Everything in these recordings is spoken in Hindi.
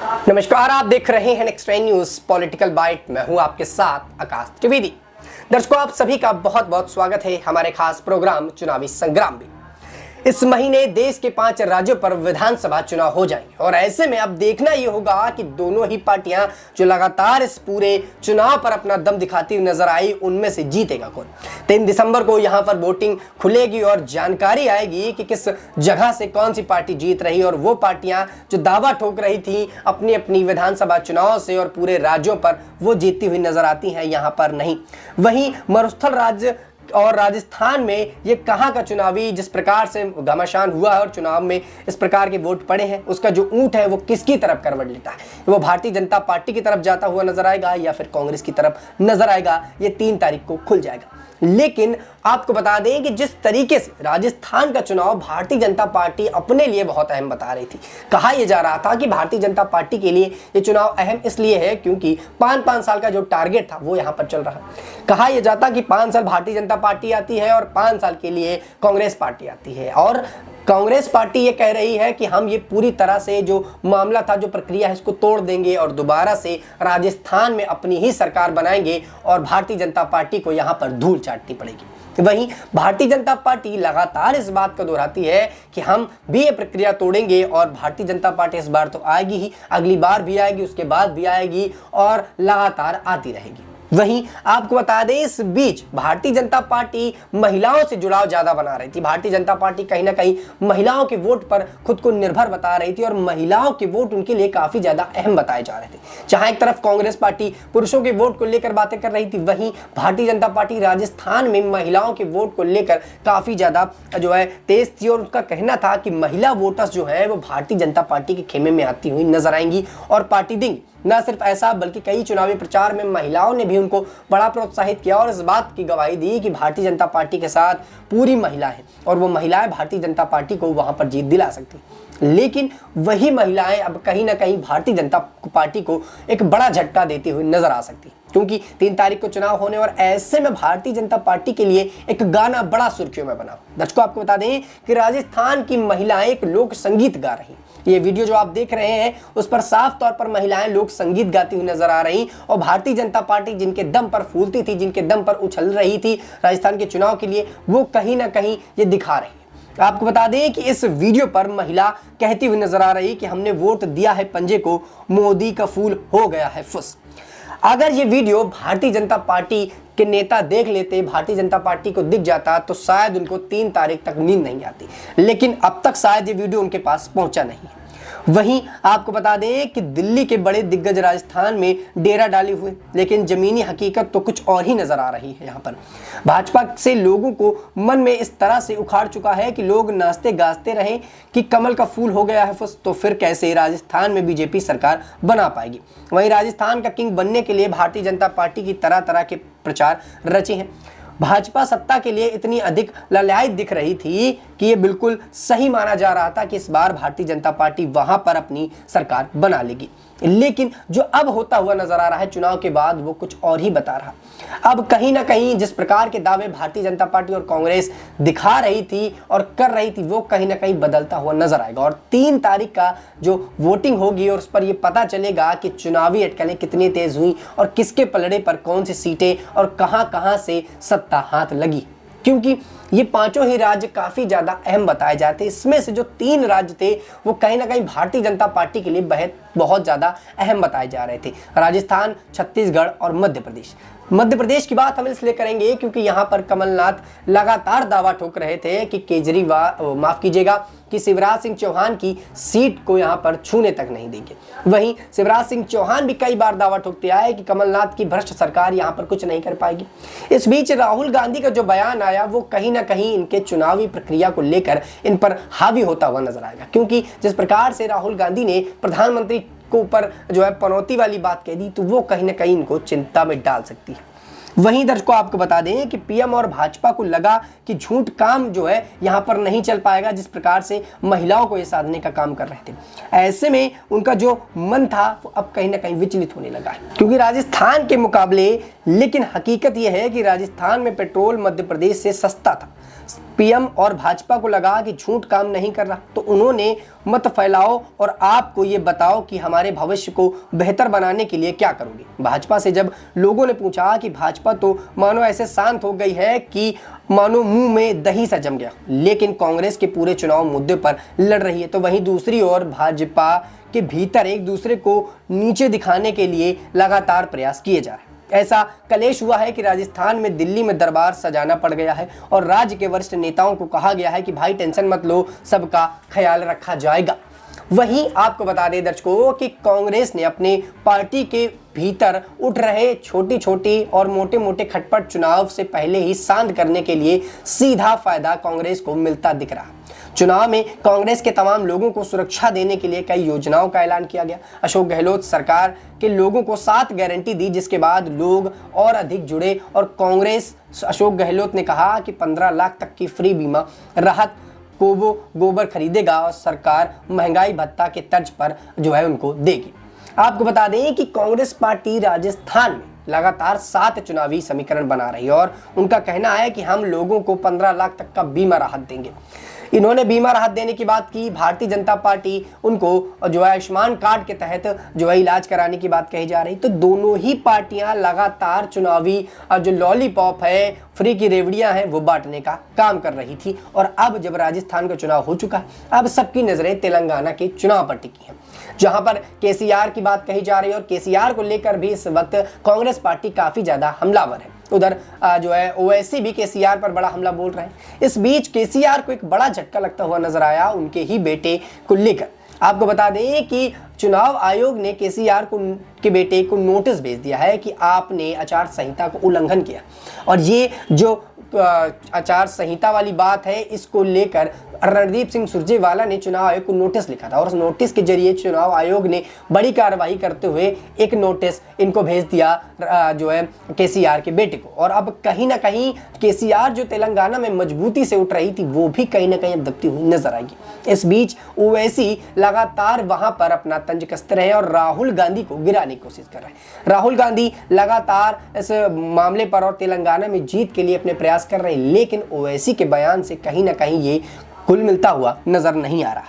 नमस्कार, आप देख रहे हैं नेक्स्ट न्यूज पॉलिटिकल बाइट। मैं हूं आपके साथ आकाश त्रिवेदी। दर्शकों, आप सभी का बहुत बहुत स्वागत है हमारे खास प्रोग्राम चुनावी संग्राम में। इस महीने देश के 5 राज्यों पर विधानसभा चुनाव हो जाएंगे और ऐसे में अब देखना ये होगा कि दोनों ही पार्टियां जो लगातार इस पूरे चुनाव पर अपना दम दिखाती हुई नजर आई, उनमें से जीतेगा कौन। 3 दिसंबर को यहां पर वोटिंग खुलेगी और जानकारी आएगी कि किस जगह से कौन सी पार्टी जीत रही और वो पार्टियां जो दावा ठोक रही थी अपनी अपनी विधानसभा चुनाव से और पूरे राज्यों पर, वो जीतती हुई नजर आती हैं, यहाँ पर नहीं। वहीं मरुस्थल राज्य और राजस्थान में ये कहां का चुनावी जिस प्रकार से घमासान हुआ है और चुनाव में इस प्रकार के वोट पड़े हैं, उसका जो ऊंट है वो किसकी तरफ करवट लेता है, वो भारतीय जनता पार्टी की तरफ जाता हुआ नजर आएगा या फिर कांग्रेस की तरफ नजर आएगा, ये 3 तारीख को खुल जाएगा। लेकिन आपको बता दें कि जिस तरीके से राजस्थान का चुनाव भारतीय जनता पार्टी अपने लिए बहुत अहम बता रही थी, कहा यह जा रहा था कि भारतीय जनता पार्टी के लिए ये चुनाव अहम इसलिए है क्योंकि 5 साल का जो टारगेट था वो यहां पर चल रहा है। कहा यह जाता कि 5 साल भारतीय जनता पार्टी आती है और 5 साल के लिए कांग्रेस पार्टी आती है, और कांग्रेस पार्टी ये कह रही है कि हम ये पूरी तरह से जो मामला था, जो प्रक्रिया है, इसको तोड़ देंगे और दोबारा से राजस्थान में अपनी ही सरकार बनाएंगे और भारतीय जनता पार्टी को यहाँ पर धूल चाटनी पड़ेगी। वहीं भारतीय जनता पार्टी लगातार इस बात को दोहराती है कि हम भी ये प्रक्रिया तोड़ेंगे और भारतीय जनता पार्टी इस बार तो आएगी ही, अगली बार भी आएगी, उसके बाद भी आएगी और लगातार आती रहेगी। वहीं आपको बता दें, इस बीच भारतीय जनता पार्टी महिलाओं से जुड़ाव ज्यादा बना रही थी। भारतीय जनता पार्टी कहीं ना कहीं महिलाओं के वोट पर खुद को निर्भर बता रही थी और महिलाओं के वोट उनके लिए काफी ज्यादा अहम बताए जा रहे थे। जहां एक तरफ कांग्रेस पार्टी पुरुषों के वोट को लेकर बातें कर रही थी, वहीं भारतीय जनता पार्टी राजस्थान में महिलाओं के वोट को लेकर काफी ज्यादा जो है तेज थी और उसका कहना था कि महिला वोटर्स जो है वो भारतीय जनता पार्टी के खेमे में आती हुई नजर आएंगी और पार्टी देंगी। न सिर्फ ऐसा बल्कि कई चुनावी प्रचार में महिलाओं ने भी उनको बड़ा प्रोत्साहित किया और इस बात की गवाही दी कि भारतीय जनता पार्टी के साथ पूरी महिला है और वो महिलाएं भारतीय जनता पार्टी को वहां पर जीत दिला सकती। लेकिन वही महिलाएं अब कहीं ना कहीं भारतीय जनता पार्टी को एक बड़ा झटका देती हुई नजर आ सकती, क्योंकि 3 तारीख को चुनाव होने और ऐसे में भारतीय जनता पार्टी के लिए एक गाना बड़ा सुर्खियों में बना। दर्शकों, आपको बता दें कि राजस्थान की महिलाएं एक लोक संगीत गा रही। ये वीडियो जो आप देख रहे हैं उस पर साफ तौर पर महिलाएं लोक संगीत गाती हुई नजर आ रही और भारतीय जनता पार्टी जिनके दम पर फूलती थी, जिनके दम पर उछल रही थी राजस्थान के चुनाव के लिए, वो कहीं ना कहीं ये दिखा रही है। आपको बता दें कि इस वीडियो पर महिला कहती हुई नजर आ रही कि हमने वोट दिया है पंजे को, मोदी का फूल हो गया है फुस। अगर ये वीडियो भारतीय जनता पार्टी के नेता देख लेते, भारतीय जनता पार्टी को दिख जाता, तो शायद उनको 3 तारीख तक नींद नहीं आती, लेकिन अब तक शायद ये वीडियो उनके पास पहुंचा नहीं है। वहीं आपको बता दें कि दिल्ली के बड़े दिग्गज राजस्थान में डेरा डाले हुए, लेकिन जमीनी हकीकत तो कुछ और ही नजर आ रही है। यहाँ पर भाजपा से लोगों को मन में इस तरह से उखाड़ चुका है कि लोग नाचते गाजते रहे कि कमल का फूल हो गया है फुस, तो फिर कैसे राजस्थान में बीजेपी सरकार बना पाएगी। वहीं राजस्थान का किंग बनने के लिए भारतीय जनता पार्टी की तरह तरह के प्रचार रचे हैं। भाजपा सत्ता के लिए इतनी अधिक ललायत दिख रही थी कि ये बिल्कुल सही माना जा रहा था कि इस बार भारतीय जनता पार्टी वहां पर अपनी सरकार बना लेगी। लेकिन जो अब होता हुआ नजर आ रहा है चुनाव के बाद, वो कुछ और ही बता रहा। अब कहीं ना कहीं जिस प्रकार के दावे भारतीय जनता पार्टी और कांग्रेस दिखा रही थी और कर रही थी, वो कहीं ना कहीं बदलता हुआ नजर आएगा और 3 तारीख का जो वोटिंग होगी और उस पर ये पता चलेगा कि चुनावी अटकलें कितनी तेज हुई और किसके पलड़े पर कौन सी सीटें और कहां से सत्ता हाथ लगी, क्योंकि ये 5 ही राज्य काफी ज्यादा अहम बताए जाते हैं। इसमें से जो 3 राज्य थे वो कहीं ना कहीं भारतीय जनता पार्टी के लिए बहुत ज्यादा अहम बताए जा रहे थे, राजस्थान, छत्तीसगढ़ और मध्य प्रदेश। मध्य प्रदेश की बात हम इसलिए करेंगे क्योंकि यहाँ पर कमलनाथ लगातार दावा ठोक रहे थे कि कि शिवराज सिंह चौहान की सीट को यहाँ पर छूने तक नहीं देंगे। वहीं शिवराज सिंह चौहान भी कई बार दावा ठोकते आए कि कमलनाथ की भ्रष्ट सरकार यहाँ पर कुछ नहीं कर पाएगी। इस बीच राहुल गांधी का जो बयान आया वो कहीं ना कहीं इनके चुनावी प्रक्रिया को लेकर इन पर हावी होता हुआ नजर आएगा, क्योंकि जिस प्रकार से राहुल गांधी ने प्रधानमंत्री को ऊपर जो है पनौती वाली बात कह दी, तो वो कहीं ना कहीं इनको चिंता में डाल सकती है। वहीं दर्शकों, आपको बता दें कि पीएम और भाजपा को लगा कि झूठ काम जो है यहाँ पर नहीं चल पाएगा, जिस प्रकार से महिलाओं को ये साधने का काम कर रहे थे। ऐसे में उनका जो मन था वो अब कहीं ना कहीं विचलित होने लगा है, क्योंकि राजस्थान के मुकाबले, लेकिन हकीकत यह है कि राजस्थान में पेट्रोल मध्य प्रदेश से सस्ता था। पीएम और भाजपा को लगा कि झूठ काम नहीं कर रहा, तो उन्होंने मत फैलाओ और आपको ये बताओ कि हमारे भविष्य को बेहतर बनाने के लिए क्या करोगे। भाजपा से जब लोगों ने पूछा कि भाजपा तो मानो ऐसे शांत हो गई है कि मानो मुंह में दही सा जम गया, लेकिन कांग्रेस के पूरे चुनाव मुद्दे पर लड़ रही है, तो वहीं दूसरी ओर भाजपा के भीतर एक दूसरे को नीचे दिखाने के लिए लगातार प्रयास किए जा रहे हैं। ऐसा कलेश हुआ है कि राजस्थान में दिल्ली में दरबार सजाना पड़ गया है और राज्य के वरिष्ठ नेताओं को कहा गया है कि भाई टेंशन मत लो, सबका ख्याल रखा जाएगा। वहीं आपको बता दें दर्शकों कि कांग्रेस ने अपने पार्टी के भीतर उठ रहे छोटी छोटी और मोटे मोटे खटपट चुनाव से पहले ही शांत करने के लिए सीधा फायदा कांग्रेस को मिलता दिख रहा। चुनाव में कांग्रेस के तमाम लोगों को सुरक्षा देने के लिए कई योजनाओं का ऐलान किया गया। अशोक गहलोत सरकार के लोगों को 7 गारंटी दी, जिसके बाद लोग और अधिक जुड़े और कांग्रेस अशोक गहलोत ने कहा कि 15 लाख तक की फ्री बीमा राहत को वो गोबर खरीदेगा और सरकार महंगाई भत्ता के तर्ज पर जो है उनको देगी। आपको बता दें कि कांग्रेस पार्टी राजस्थान में लगातार 7 चुनावी समीकरण बना रही है और उनका कहना है कि हम लोगों को 15 लाख तक का बीमा राहत देंगे। इन्होंने बीमा राहत देने की बात की। भारतीय जनता पार्टी उनको जो है आयुष्मान कार्ड के तहत जो है इलाज कराने की बात कही जा रही। तो दोनों ही पार्टियां लगातार चुनावी जो लॉलीपॉप है, फ्री की रेवड़ियां हैं, वो बांटने का काम कर रही थी। और अब जब राजस्थान का चुनाव हो चुका है, अब सबकी नजरें तेलंगाना के चुनाव पर टिकी हैं, जहां पर केसीआर की बात कही जा रही है और केसीआर को लेकर भी इस वक्त कांग्रेस पार्टी काफी ज्यादा हमलावर है। उधर जो है ओवैसी भी केसीआर पर बड़ा हमला बोल रहे हैं। इस बीच केसीआर को एक बड़ा झटका लगता हुआ नजर आया उनके ही बेटे को लेकर। आपको बता दें कि चुनाव आयोग ने केसीआर को के बेटे को नोटिस भेज दिया है कि आपने आचार संहिता को उल्लंघन किया, और ये जो आचार संहिता वाली बात है, इसको लेकर रणदीप सिंह सुरजेवाला ने चुनाव आयोग को नोटिस लिखा था और उस नोटिस के जरिए चुनाव आयोग ने बड़ी कार्रवाई करते हुए एक नोटिस इनको भेज दिया जो है केसीआर के बेटे को। और अब कहीं ना कहीं केसीआर जो तेलंगाना में मजबूती से उठ रही थी, वो भी कहीं ना कहीं दबती हुई नजर आएगी। इस बीच ओवैसी लगातार वहां पर अपना तंज कसते रहे और राहुल गांधी को गिराने की कोशिश कर रहे हैं। राहुल गांधी लगातार इस मामले पर और तेलंगाना में जीत के लिए अपने प्रयास कर रहे हैं, लेकिन ओवैसी के बयान से कहीं ना कहीं ये कुल मिलता हुआ नजर नहीं आ रहा।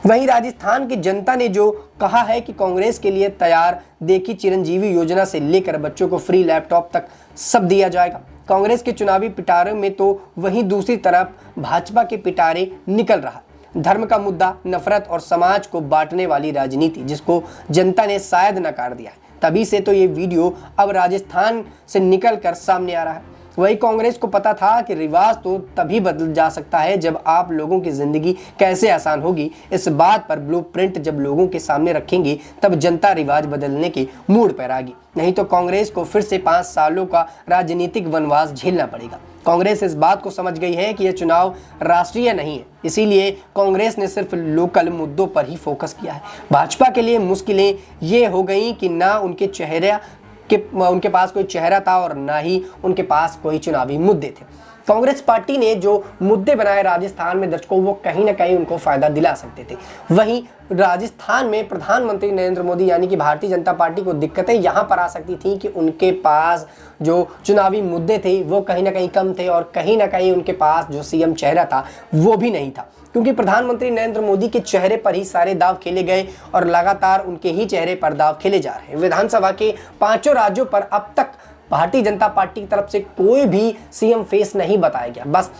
वहीं राजस्थान की जनता ने जो कहा है कि कांग्रेस के लिए तैयार देखी चिरंजीवी योजना से लेकर बच्चों को फ्री लैपटॉप तक सब दिया जाएगा। कांग्रेस के चुनावी पिटारे में तो वहीं दूसरी तरफ भाजपा के पिटारे निकल रहा। धर्म का मुद्दा, नफरत और समाज को बांटने वाली राजनीति, जिसको जनता ने शायद नकार दिया है, तभी से तो ये वीडियो अब राजस्थान से निकलकर सामने आ रहा है। वही कांग्रेस को पता था कि रिवाज तो तभी बदल जा सकता है जब आप लोगों की जिंदगी कैसे आसान होगी, इस बात पर ब्लूप्रिंट जब लोगों के सामने रखेंगे तब जनता रिवाज बदलने के मूड पर आएगी। नहीं तो कांग्रेस को फिर से 5 सालों का राजनीतिक वनवास झेलना पड़ेगा। कांग्रेस इस बात को समझ गई है कि यह चुनाव राष्ट्रीय नहीं है, इसीलिए कांग्रेस ने सिर्फ लोकल मुद्दों पर ही फोकस किया है। भाजपा के लिए मुश्किलें ये हो गई कि ना उनके पास कोई चेहरा था और ना ही उनके पास कोई चुनावी मुद्दे थे। कांग्रेस पार्टी ने जो मुद्दे बनाए राजस्थान में दर्शकों, वो कहीं ना कहीं उनको फायदा दिला सकते थे। वहीं राजस्थान में प्रधानमंत्री नरेंद्र मोदी यानी कि भारतीय जनता पार्टी को दिक्कतें यहां पर आ सकती थी कि उनके पास जो चुनावी मुद्दे थे वो कहीं ना कहीं कम थे और कहीं ना कहीं उनके पास जो सीएम चेहरा था वो भी नहीं था, क्योंकि प्रधानमंत्री नरेंद्र मोदी के चेहरे पर ही सारे दाव खेले गए और लगातार उनके ही चेहरे पर दाव खेले जा रहे हैं। विधानसभा के 5 राज्यों पर अब तक भारतीय जनता पार्टी की तरफ से कोई भी सीएम फेस नहीं बताया गया। बस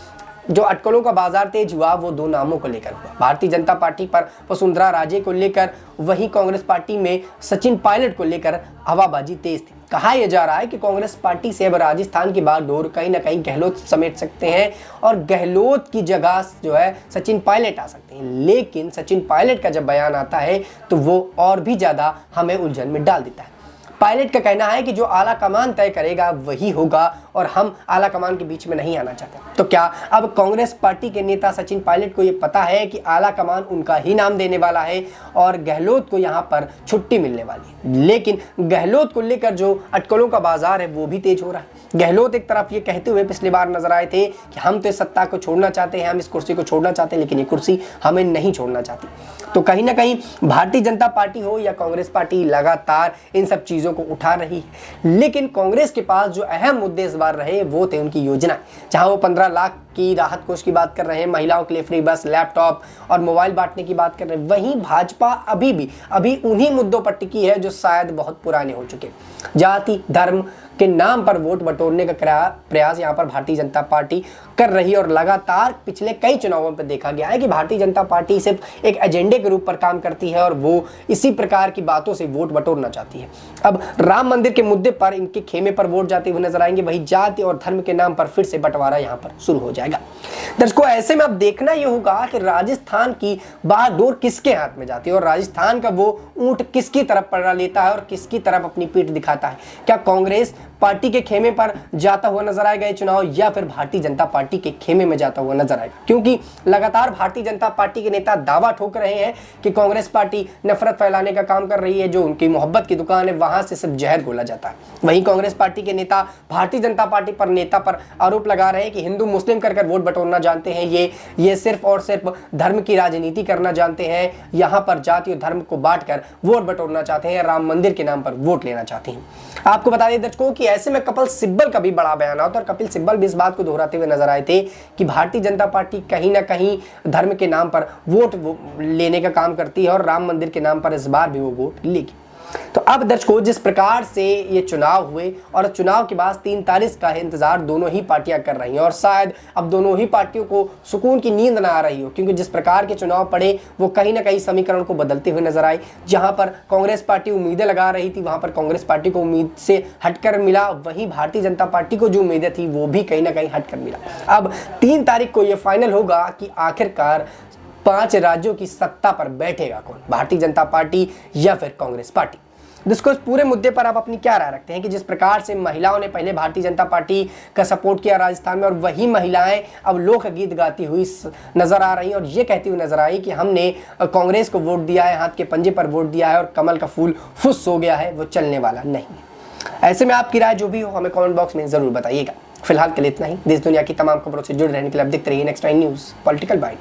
जो अटकलों का बाजार तेज हुआ वो 2 नामों को लेकर हुआ। भारतीय जनता पार्टी पर वसुंधरा राजे को लेकर, वहीं कांग्रेस पार्टी में सचिन पायलट को लेकर हवाबाजी तेज थी। कहा यह जा रहा है कि कांग्रेस पार्टी से अब राजस्थान की बागडोर कहीं ना कहीं गहलोत समेट सकते हैं और गहलोत की जगह जो है सचिन पायलट आ सकते हैं। लेकिन सचिन पायलट का जब बयान आता है तो वो और भी ज्यादा हमें उलझन में डाल देता है। पायलट का कहना है कि जो आला कमान तय करेगा वही होगा और हम आला कमान के बीच में नहीं आना चाहते। तो क्या अब कांग्रेस पार्टी के नेता सचिन पायलट को ये पता है कि आला कमान उनका ही नाम देने वाला है और गहलोत को यहाँ पर छुट्टी मिलने वाली है? लेकिन गहलोत को लेकर जो अटकलों का बाजार है वो भी तेज हो रहा है। गहलोत एक तरफ ये कहते हुए पिछली बार नजर आए थे कि हम तो इस सत्ता को छोड़ना चाहते हैं, हम इस कुर्सी को छोड़ना चाहते हैं, लेकिन ये कुर्सी हमें नहीं छोड़ना चाहती। तो कहीं ना कहीं भारतीय जनता पार्टी हो या कांग्रेस पार्टी लगातार इन सब चीजों को उठा रही है। लेकिन कांग्रेस के पास जो अहम मुद्दे इस बार रहे वो थे उनकी योजना, जहां वो 15 लाख की राहत कोष की बात कर रहे हैं, महिलाओं के लिए फ्री बस, लैपटॉप और मोबाइल बांटने की बात कर रहे हैं। वहीं भाजपा अभी उन्हीं मुद्दों पर टिकी है जो शायद बहुत पुराने हो चुके। जाति धर्म के नाम पर वोट बटोरने का प्रयास यहाँ पर भारतीय जनता पार्टी कर रही है और लगातार पिछले कई चुनावों पर देखा गया है कि भारतीय जनता पार्टी सिर्फ एक एजेंडे के रूप पर काम करती है और वो इसी प्रकार की बातों से वोट बटोरना चाहती है। अब राम मंदिर के मुद्दे पर इनके खेमे पर वोट जाते हुए नजर आएंगे, वही जाति और धर्म के नाम पर फिर से बंटवारा यहाँ पर शुरू हो जाएगा। दर्शकों, ऐसे में अब देखना यह होगा कि राजस्थान की बागडोर किसके हाथ में जाती है और राजस्थान का वो ऊंट किसकी तरफ पलटा लेता है और किसकी तरफ अपनी पीठ दिखाता है। क्या कांग्रेस पार्टी के खेमे पर जाता हुआ नजर आएगा ये चुनाव या फिर भारतीय जनता पार्टी के खेमे में जाता हुआ नजर आएगा? क्योंकि लगातार भारतीय जनता पार्टी के नेता दावा ठोक रहे हैं कि कांग्रेस पार्टी नफरत फैलाने का काम कर रही है, जो उनकी मोहब्बत की दुकान है वहां से सिर्फ जहर घोला जाता है। वहीं कांग्रेस पार्टी के नेता भारतीय जनता पार्टी पर नेता पर आरोप लगा रहे हैं कि हिंदू मुस्लिम कर वोट बटोरना जानते हैं, ये सिर्फ और सिर्फ धर्म की राजनीति करना जानते हैं, यहाँ पर जाति और धर्म को बांटकर वोट बटोरना चाहते हैं, राम मंदिर के नाम पर वोट लेना चाहते हैं। आपको बता दें दर्शकों कि ऐसे में कपिल सिब्बल का भी बड़ा बयान आता और कपिल सिब्बल भी इस बात को दोहराते हुए नजर आए थे कि भारतीय जनता पार्टी कहीं ना कहीं धर्म के नाम पर वोट लेने का काम करती है और राम मंदिर के नाम पर इस बार भी वो वोट लेगी। तो अब दर्शकों, जिस प्रकार से ये चुनाव हुए और चुनाव के बाद 3 तारीख का इंतजार दोनों ही पार्टियां कर रही हैं और शायद अब दोनों ही पार्टियों को सुकून की नींद ना आ रही हो, क्योंकि जिस प्रकार के चुनाव पड़े वो कहीं ना कहीं समीकरण को बदलते हुए नजर आए। जहां पर कांग्रेस पार्टी उम्मीदें लगा रही थी वहां पर कांग्रेस पार्टी को उम्मीद से हटकर मिला, वहीं भारतीय जनता पार्टी को जो उम्मीदें थी वो भी कहीं ना कहीं हटकर मिला। अब 3 तारीख को यह फाइनल होगा कि आखिरकार 5 राज्यों की सत्ता पर बैठेगा कौन, भारतीय जनता पार्टी या फिर कांग्रेस पार्टी। दोस्तों, इस पूरे मुद्दे पर आप अपनी क्या राय रखते हैं कि जिस प्रकार से महिलाओं ने पहले भारतीय जनता पार्टी का सपोर्ट किया राजस्थान में और वही महिलाएं अब लोकगीत गाती हुई नजर आ रही और ये कहती हुई नजर आई कि हमने कांग्रेस को वोट दिया है, हाथ के पंजे पर वोट दिया है और कमल का फूल फुस हो गया है, वो चलने वाला नहीं है। ऐसे में आपकी राय जो भी हो हमें कमेंट बॉक्स में जरूर बताइएगा। फिलहाल के लिए इतना ही। देश दुनिया की तमाम खबरों से जुड़े रहने के लिए आप देखते रहिए next time news political bite.